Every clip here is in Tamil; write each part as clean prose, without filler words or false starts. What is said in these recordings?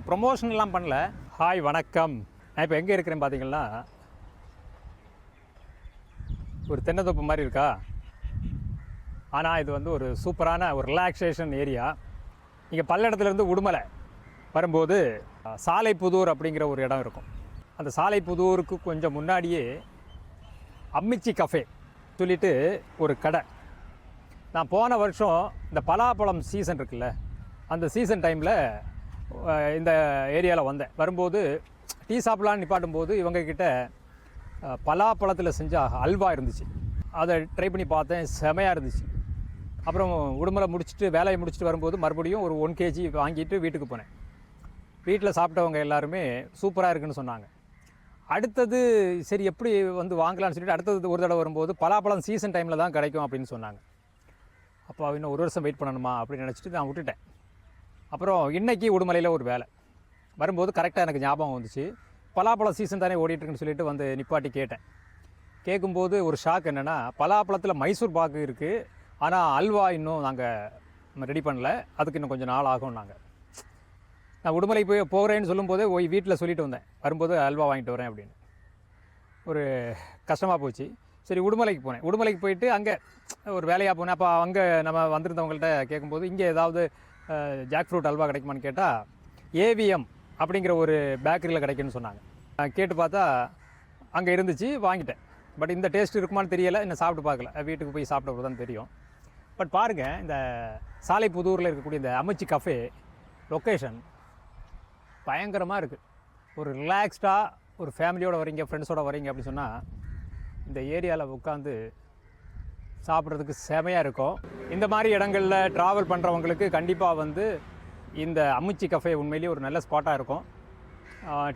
ப்ரொமோஷன்லாம் பண்ணல. ஹாய் வணக்கம். நான் இப்போ எங்கே இருக்கிறேன்னு பார்த்தீங்கன்னா, ஒரு தென்னந்தோப்பு மாதிரி இருக்கா. ஆனால் இது வந்து ஒரு சூப்பரான ஒரு ரிலாக்ஸேஷன் ஏரியா. இங்கே பல்லடத்துலேருந்து உடுமலை வரும்போது சாலைப்புதூர் அப்படிங்கிற ஒரு இடம் இருக்கும். அந்த சாலைப்புதூருக்கு கொஞ்சம் முன்னாடியே அம்மிச்சி கஃபே சொல்லிட்டு ஒரு கடை. நான் போன வருஷம் இந்த பலாப்பழம் சீசன் இருக்குல்ல, அந்த சீசன் டைமில் இந்த ஏரியாவில் வந்தேன். வரும்போது டீ சாப்பிட்லான்னு நிப்பாட்டும்போது இவங்கக்கிட்ட பலாப்பழத்தில் செஞ்ச அல்வா இருந்துச்சு. அதை ட்ரை பண்ணி பார்த்தேன், செமையாக இருந்துச்சு. அப்புறம் உடுமலை முடிச்சுட்டு வேலையை முடிச்சுட்டு வரும்போது மறுபடியும் ஒரு 1 kg வாங்கிட்டு வீட்டுக்கு போனேன். வீட்டில் சாப்பிட்டவங்க எல்லாருமே சூப்பராக இருக்குன்னு சொன்னாங்க. அடுத்தது சரி எப்படி வந்து வாங்கலான்னு சொல்லிட்டு அடுத்தது ஒரு தடவை வரும்போது பலாப்பழம் சீசன் டைமில் தான் கிடைக்கும் அப்படின்னு சொன்னாங்க. அப்போ இன்னும் 1 வருஷம் வெயிட் பண்ணணுமா அப்படின்னு நினச்சிட்டு நான் விட்டுட்டேன். அப்புறம் இன்றைக்கி உடுமலையில் ஒரு வேலை வரும்போது கரெக்டாக எனக்கு ஞாபகம் வந்துச்சு. பலாப்பழம் சீசன் தானே ஓடிட்டுருக்குன்னு சொல்லிட்டு வந்து நிப்பாட்டி கேட்டேன். கேட்கும்போது ஒரு ஷாக் என்னென்னா, பலாப்பழத்தில் மைசூர் பாக்கு இருக்குது, ஆனால் அல்வா இன்னும் நாங்கள் ரெடி பண்ணல, அதுக்கு இன்னும் கொஞ்சம் நாள் ஆகும். நான் உடுமலைக்கு போய் போகிறேன்னு சொல்லும்போதே வீட்டில் சொல்லிட்டு வந்தேன், வரும்போது அல்வா வாங்கிட்டு வரேன் அப்படின்னு. ஒரு கஷ்டமாக போச்சு. சரி உடுமலைக்கு போனேன். உடுமலைக்கு போயிட்டு அங்கே ஒரு வேலையாக போனேன். அப்போ அங்கே நம்ம வந்திருந்தவங்கள்ட்ட கேட்கும்போது இங்கே ஏதாவது ஜாக் ஃப்ரூட் அல்வா கிடைக்குமான்னு கேட்டால் ஏவிஎம் அப்படிங்கிற ஒரு பேக்கரியில் கிடைக்குன்னு சொன்னாங்க. கேட்டு பார்த்தா அங்கே இருந்துச்சு, வாங்கிட்டேன். பட் இந்த டேஸ்ட் இருக்குமான்னு தெரியலை, இன்னும் சாப்பிட்டு பார்க்கல. வீட்டுக்கு போய் சாப்பிட்ட தான் தெரியும். பட் பாருங்கள், இந்த சாலைப்புதூரில் இருக்கக்கூடிய இந்த அம்மிச்சி கஃபே லொக்கேஷன் பயங்கரமாக இருக்குது. ஒரு ரிலாக்ஸ்டாக ஒரு ஃபேமிலியோடு வரீங்க, ஃப்ரெண்ட்ஸோடு வரீங்க அப்படின்னு சொன்னால் இந்த ஏரியாவில் உட்காந்து சாப்பிட்றதுக்கு செமையாக இருக்கும். இந்த மாதிரி இடங்களில் ட்ராவல் பண்ணுறவங்களுக்கு கண்டிப்பாக வந்து இந்த அம்மிச்சி கஃபே உண்மையிலேயே ஒரு நல்ல ஸ்பாட்டாக இருக்கும்.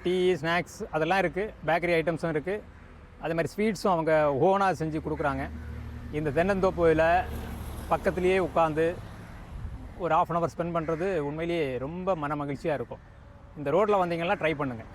டீ, ஸ்நாக்ஸ் அதெல்லாம் இருக்குது, பேக்கரி ஐட்டம்ஸும் இருக்குது. அதே மாதிரி ஸ்வீட்ஸும் அவங்க ஓனாக செஞ்சு கொடுக்குறாங்க. இந்த தென்னந்தோப்பில் பக்கத்துலேயே உட்காந்து ஒரு 1/2 hour ஸ்பெண்ட் பண்ணுறது உண்மையிலேயே ரொம்ப மன மகிழ்ச்சியாக இருக்கும். இந்த ரோட்டில் வந்தீங்கன்னா ட்ரை பண்ணுங்கள்.